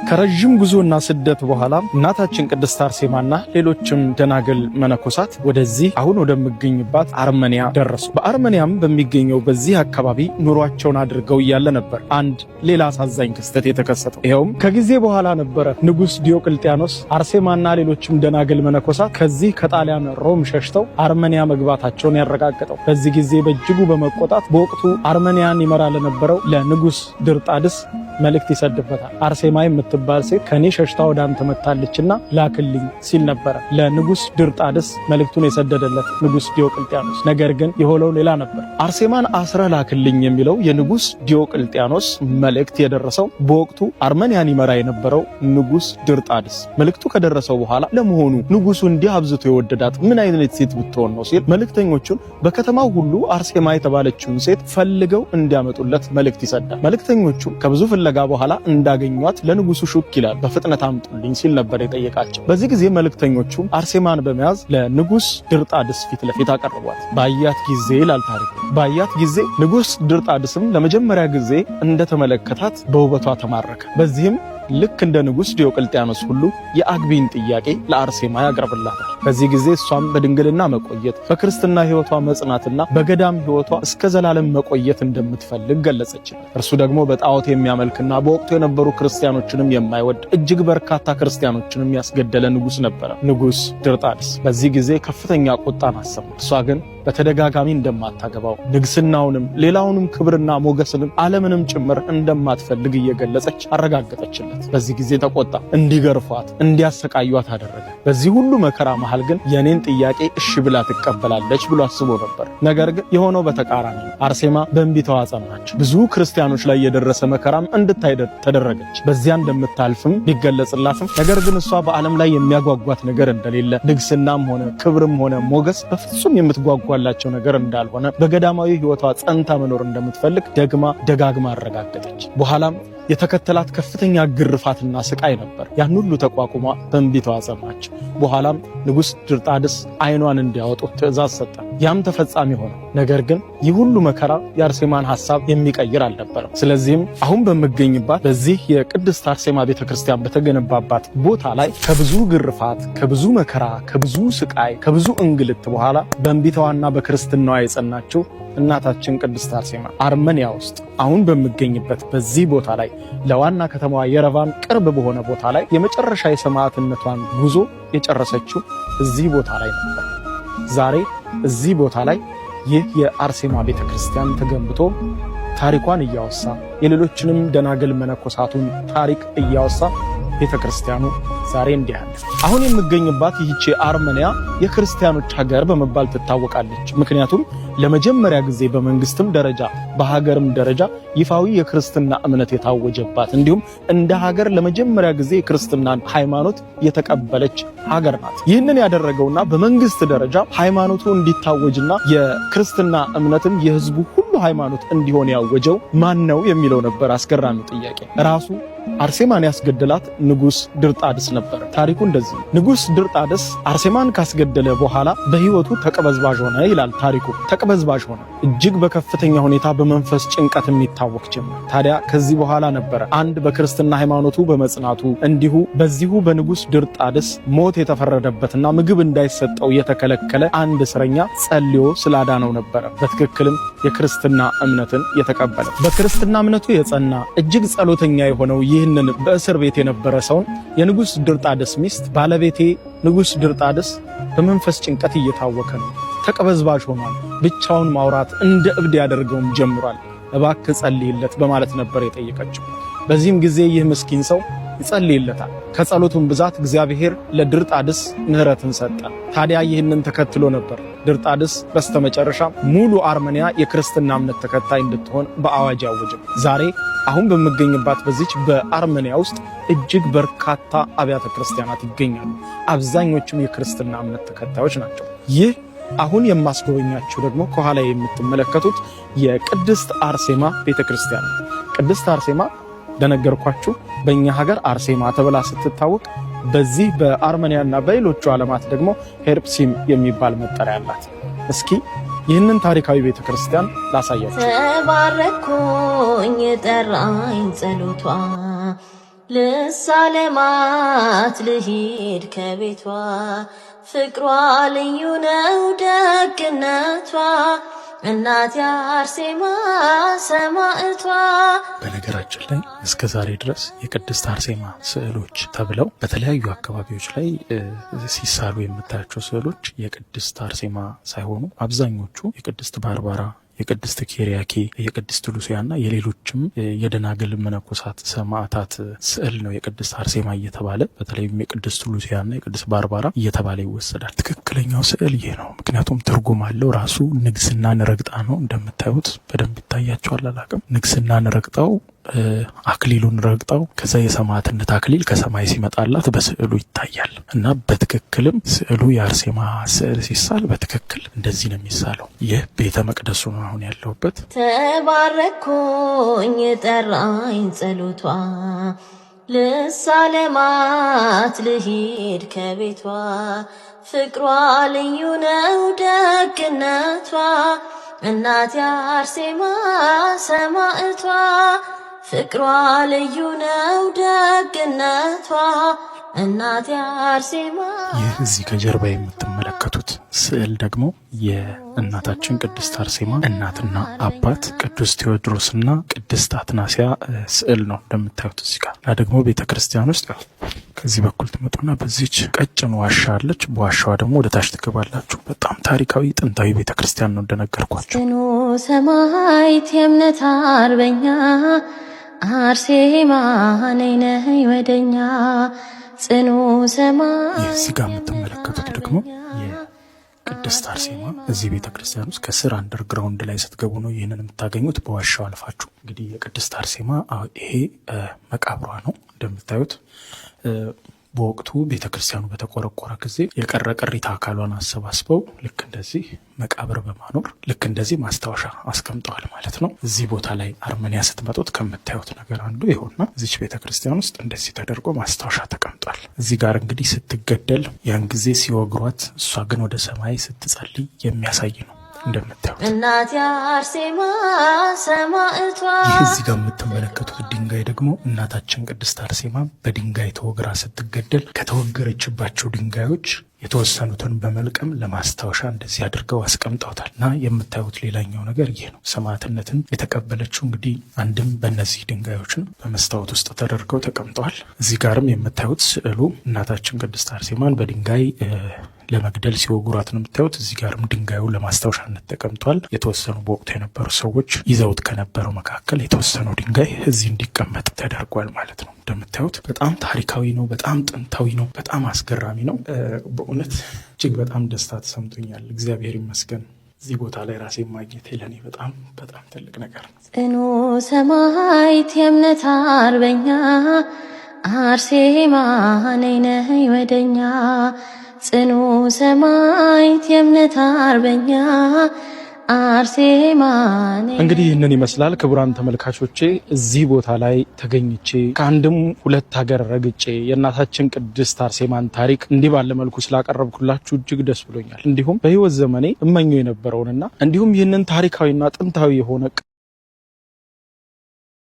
ከረጅም ጉዞና ስደት በኋላ እናታችን ቅድስት አርሴማና ሌሎችም ደናግል መነኮሳት ወደዚህ አሁን ወደሚገኙባት አርመንያ ደረሱ። በአርመንያም በሚገኘው በዚህ አካባቢ ኑሯቸውን አድርገው እያለ ነበር አንድ ሌላ አሳዛኝ ክስተት የተከሰተው። ይኸውም ከጊዜ በኋላ ነበረ ንጉሥ ዲዮቅልጥያኖስ አርሴማና ሌሎችም ደናግል መነኮሳት ከዚህ ከጣሊያን ሮም ሸሽተው አርመንያ መግባታቸውን ያረጋገጠው። በዚህ ጊዜ በእጅጉ በመቆጣት በወቅቱ አርመንያን ይመራ ለነበረው ለንጉሥ ድርጣድስ መልእክት ይሰድበታል። አርሴማ የምትባል ሴት ከኔ ሸሽታ ወደ አንተ መጣለችና ላክልኝ ሲል ነበር ለንጉሥ ድርጣድስ መልእክቱን የሰደደለት ንጉሥ ዲዮቅልጥያኖስ። ነገር ግን የሆነው ሌላ ነበር። አርሴማን አስረህ ላክልኝ የሚለው የንጉሥ ዲዮቅልጥያኖስ መልእክት የደረሰው በወቅቱ አርመንያን ይመራ የነበረው ንጉሥ ድርጣድስ። መልእክቱ ከደረሰው በኋላ ለመሆኑ ንጉሡ እንዲህ አብዝቶ የወደዳት ምን አይነት ሴት ብትሆን ነው ሲል መልእክተኞቹን በከተማው ሁሉ አርሴማ የተባለችውን ሴት ፈልገው እንዲያመጡለት መልእክት ይሰዳል። መልእክተኞቹ ከብዙ ፍለጋ በኋላ እንዳገኟት ለንጉሱ ሹክ ይላል። በፍጥነት አምጡልኝ ሲል ነበር የጠየቃቸው። በዚህ ጊዜ መልእክተኞቹ አርሴማን በመያዝ ለንጉስ ድርጣድስ ፊት ለፊት አቀረቧት። ባያት ጊዜ ይላል ታሪኩ። ባያት ጊዜ ንጉስ ድርጣድስም ለመጀመሪያ ጊዜ እንደተመለከታት በውበቷ ተማረከ። በዚህም ልክ እንደ ንጉስ ዲዮቅልጥያኖስ ሁሉ የአግቢን ጥያቄ ለአርሴማ ያቀርብላታል። በዚህ ጊዜ እሷም በድንግልና መቆየት፣ በክርስትና ሕይወቷ መጽናትና በገዳም ሕይወቷ እስከ ዘላለም መቆየት እንደምትፈልግ ገለጸችለት። እርሱ ደግሞ በጣዖት የሚያመልክና በወቅቱ የነበሩ ክርስቲያኖችንም የማይወድ እጅግ በርካታ ክርስቲያኖችንም ያስገደለ ንጉስ ነበረ ንጉስ ድርጣድስ። በዚህ ጊዜ ከፍተኛ ቁጣን አሰማ። እሷ ግን በተደጋጋሚ እንደማታገባው ንግስናውንም ሌላውንም ክብርና ሞገስንም ዓለምንም ጭምር እንደማትፈልግ እየገለጸች አረጋገጠችለት። በዚህ ጊዜ ተቆጣ። እንዲገርፏት እንዲያሰቃዩት አደረገ። በዚህ ሁሉ መከራ መሃል ግን የኔን ጥያቄ እሺ ብላ ትቀበላለች ብሎ አስቦ ነበር። ነገር ግን የሆነው በተቃራኒ ነው። አርሴማ በእንቢታዋ ጸናች። ብዙ ክርስቲያኖች ላይ የደረሰ መከራም እንድታይ ተደረገች። በዚያ እንደምታልፍም ቢገለጽላትም ነገር ግን እሷ በዓለም ላይ የሚያጓጓት ነገር እንደሌለ ንግስናም ሆነ ክብርም ሆነ ሞገስ በፍጹም የምትጓጓላቸው ነገር እንዳልሆነ በገዳማዊ ሕይወቷ ጸንታ መኖር እንደምትፈልግ ደጋግማ አረጋገጠች። በኋላም የተከተላት ከፍተኛ ግርፋትና ስቃይ ነበር። ያን ሁሉ ተቋቁማ በእንቢታዋ ጸናች። በኋላም ንጉሥ ድርጣድስ ዓይኗን እንዲያወጡ ትእዛዝ ሰጠ። ያም ተፈጻሚ ሆነ። ነገር ግን ይህ ሁሉ መከራ የአርሴማን ሐሳብ የሚቀይር አልነበረም። ስለዚህም አሁን በሚገኝባት በዚህ የቅድስት አርሴማ ቤተክርስቲያን በተገነባባት ቦታ ላይ ከብዙ ግርፋት፣ ከብዙ መከራ፣ ከብዙ ስቃይ፣ ከብዙ እንግልት በኋላ በእንቢታዋና በክርስትናዋ የጸናችው እናታችን ቅድስት አርሴማ አርመንያ ውስጥ አሁን በሚገኝበት በዚህ ቦታ ላይ ለዋና ከተማዋ የረቫን ቅርብ በሆነ ቦታ ላይ የመጨረሻ የሰማዕትነቷን ጉዞ የጨረሰችው እዚህ ቦታ ላይ ነበር። ዛሬ እዚህ ቦታ ላይ ይህ የአርሴማ ቤተክርስቲያን ተገንብቶ ታሪኳን እያወሳ የሌሎችንም ደናግል መነኮሳቱን ታሪክ እያወሳ ቤተክርስቲያኑ ዛሬ እንዲህ አለ። አሁን የምገኝባት ይህች አርመንያ የክርስቲያኖች ሀገር በመባል ትታወቃለች። ምክንያቱም ለመጀመሪያ ጊዜ በመንግስትም ደረጃ በሀገርም ደረጃ ይፋዊ የክርስትና እምነት የታወጀባት እንዲሁም እንደ ሀገር ለመጀመሪያ ጊዜ የክርስትናን ሃይማኖት የተቀበለች ሀገር ናት። ይህንን ያደረገውና በመንግስት ደረጃ ሃይማኖቱ እንዲታወጅና የክርስትና እምነትም የህዝቡ ሁሉ ሃይማኖት እንዲሆን ያወጀው ማን ነው የሚለው ነበር አስገራሚው ጥያቄ። ራሱ አርሴማን ያስገደላት ንጉስ ድርጣድስ ነበር። ታሪኩ እንደዚህ ነው። ንጉስ ድርጣድስ አርሴማን ካስገደለ በኋላ በህይወቱ ተቀበዝባዥ ሆነ ይላል ታሪኩ። ተቀበዝባዥ ሆነ። እጅግ በከፍተኛ ሁኔታ በመንፈስ ጭንቀት የሚታወቅ ጀመር። ታዲያ ከዚህ በኋላ ነበረ አንድ በክርስትና ሃይማኖቱ በመጽናቱ እንዲሁ በዚሁ በንጉስ ድርጣድስ ሞት የተፈረደበትና ምግብ እንዳይሰጠው የተከለከለ አንድ እስረኛ ጸልዮ ስላዳነው ነበረ በትክክልም የክርስትና እምነትን የተቀበለ። በክርስትና እምነቱ የጸና እጅግ ጸሎተኛ የሆነው ይህንን በእስር ቤት የነበረ ሰውን የንጉስ ድርጣድስ ሚስት ባለቤቴ ንጉስ ድርጣድስ በመንፈስ ጭንቀት እየታወከ ነው፣ ተቀበዝባዥ ሆኗል፣ ብቻውን ማውራት እንደ እብድ ያደርገውም ጀምሯል፣ እባክህ ጸልይለት በማለት ነበር የጠየቀችው። በዚህም ጊዜ ይህ ምስኪን ሰው ይጸልይለታል። ከጸሎቱም ብዛት እግዚአብሔር ለድርጣድስ ምህረትን ሰጠ። ታዲያ ይህንን ተከትሎ ነበር ድርጣድስ በስተመጨረሻ ሙሉ አርመንያ የክርስትና እምነት ተከታይ እንድትሆን በአዋጅ ያወጀው። ዛሬ አሁን በሚገኝባት በዚች በአርመንያ ውስጥ እጅግ በርካታ አብያተ ክርስቲያናት ይገኛሉ። አብዛኞቹም የክርስትና እምነት ተከታዮች ናቸው። ይህ አሁን የማስጎበኛችሁ ደግሞ ከኋላ የምትመለከቱት የቅድስት አርሴማ ቤተክርስቲያን ነው። ቅድስት አርሴማ እንደነገርኳችሁ በእኛ ሀገር አርሴማ ተብላ ስትታወቅ በዚህ በአርመንያና በሌሎቹ ዓለማት ደግሞ ሄርፕሲም የሚባል መጠሪያ አላት። እስኪ ይህንን ታሪካዊ ቤተክርስቲያን ላሳያችሁ። ተባረኩኝ ጠራኝ ጸሎቷ ልሳለማት ልሂድ ከቤቷ ፍቅሯ ልዩ ነው ደግነቷ እናት አርሴማ ሰማዕቷ። በነገራችን ላይ እስከ ዛሬ ድረስ የቅድስት አርሴማ ስዕሎች ተብለው በተለያዩ አካባቢዎች ላይ ሲሳሉ የምታያቸው ስዕሎች የቅድስት አርሴማ ሳይሆኑ አብዛኞቹ የቅድስት ባርባራ፣ የቅድስት ኪሪያኪ፣ የቅድስት ሉሲያና የሌሎችም የደናግል መነኮሳት ሰማዕታት ስዕል ነው የቅድስት አርሴማ እየተባለ በተለይም የቅድስት ሉሲያና የቅድስት ባርባራ እየተባለ ይወሰዳል። ትክክለኛው ስዕል ይሄ ነው። ምክንያቱም ትርጉም አለው። ራሱ ንግስናን ረግጣ ነው። እንደምታዩት በደንብ ይታያቸዋል። አላቅም ንግስናን ረግጣው አክሊሉን ረግጣው ከዛ የሰማዕትነት አክሊል ከሰማይ ሲመጣላት በስዕሉ ይታያል። እና በትክክልም ስዕሉ የአርሴማ ስዕል ሲሳል በትክክል እንደዚህ ነው የሚሳለው። ይህ ቤተ መቅደሱ ነው አሁን ያለውበት። ተባረኩኝ ጠራኝ ጸሎቷ ልሳለማት ልሂድ ከቤቷ ፍቅሯ ልዩ ነው ደግነቷ እናት አርሴማ ሰማዕቷ ፍቅሯ ልዩ ነው ደግነቷ እናት አርሴማ። ይህ እዚህ ከጀርባ የምትመለከቱት ስዕል ደግሞ የእናታችን ቅድስት አርሴማ እናትና አባት ቅዱስ ቴዎድሮስና ቅድስት አትናሲያ ስዕል ነው እንደምታዩት እዚህ ጋር። እና ደግሞ ቤተክርስቲያን ውስጥ ከዚህ በኩል ትመጡና በዚች ቀጭን ዋሻ አለች። በዋሻዋ ደግሞ ወደ ታች ትገባላችሁ። በጣም ታሪካዊ ጥንታዊ ቤተክርስቲያን ነው እንደነገርኳቸው። ጽኑ ሰማዕት የእምነት አርበኛ አርሴማ ነይ ነይ ወደኛ ጽኑ ሰማዕት። ይህ እዚህ ጋር የምትመለከቱት ደግሞ የቅድስት አርሴማ እዚህ ቤተክርስቲያን ውስጥ ከስር አንደርግራውንድ ላይ ስትገቡ ነው ይህንን የምታገኙት። በዋሻው አልፋችሁ እንግዲህ የቅድስት አርሴማ ይሄ መቃብሯ ነው እንደምታዩት። በወቅቱ ቤተክርስቲያኑ በተቆረቆረ ጊዜ የቀረ ቅሪተ አካሏን አሰባስበው ልክ እንደዚህ መቃብር በማኖር ልክ እንደዚህ ማስታወሻ አስቀምጠዋል ማለት ነው። እዚህ ቦታ ላይ አርመኒያ ስትመጡት ከምታዩት ነገር አንዱ ይሆንና እዚች ቤተክርስቲያን ውስጥ እንደዚህ ተደርጎ ማስታወሻ ተቀምጧል። እዚህ ጋር እንግዲህ ስትገደል ያን ጊዜ ሲወግሯት፣ እሷ ግን ወደ ሰማይ ስትጸልይ የሚያሳይ ነው እንደምታዩት። እናት አርሴማ ሰማዕቷ። ይህ እዚህ ጋር የምትመለከቱት ድንጋይ ደግሞ እናታችን ቅድስት አርሴማ በድንጋይ ተወግራ ስትገደል ከተወገረችባቸው ድንጋዮች የተወሰኑትን በመልቀም ለማስታወሻ እንደዚህ አድርገው አስቀምጠውታል። እና የምታዩት ሌላኛው ነገር ይህ ነው። ሰማዕትነትን የተቀበለችው እንግዲህ አንድም በእነዚህ ድንጋዮች ነው፣ በመስታወት ውስጥ ተደርገው ተቀምጠዋል። እዚህ ጋርም የምታዩት ስዕሉ እናታችን ቅድስት አርሴማን በድንጋይ ለመግደል ሲወጉራት ነው የምታዩት። እዚህ ጋርም ድንጋዩ ለማስታወሻነት ተቀምጧል። የተወሰኑ በወቅቱ የነበሩ ሰዎች ይዘውት ከነበረው መካከል የተወሰነው ድንጋይ እዚህ እንዲቀመጥ ተደርጓል ማለት ነው። እንደምታዩት በጣም ታሪካዊ ነው፣ በጣም ጥንታዊ ነው፣ በጣም አስገራሚ ነው። በእውነት እጅግ በጣም ደስታ ተሰምቶኛል። እግዚአብሔር ይመስገን። እዚህ ቦታ ላይ ራሴ ማግኘት ለኔ በጣም በጣም ትልቅ ነገር ነው። ጽኑ ሰማዕት የእምነት አርበኛ አርሴማ ነይ ነይ ወደኛ ጽኑ ሰማዕት የእምነት አርበኛ አርሴማ። እንግዲህ ይህንን ይመስላል። ክቡራን ተመልካቾቼ እዚህ ቦታ ላይ ተገኝቼ ከአንድም ሁለት ሀገር ረግጬ የእናታችን ቅድስት አርሴማን ታሪክ እንዲህ ባለ መልኩ ስላቀረብኩላችሁ እጅግ ደስ ብሎኛል። እንዲሁም በሕይወት ዘመኔ እመኘው የነበረውንና እንዲሁም ይህንን ታሪካዊና ጥንታዊ የሆነ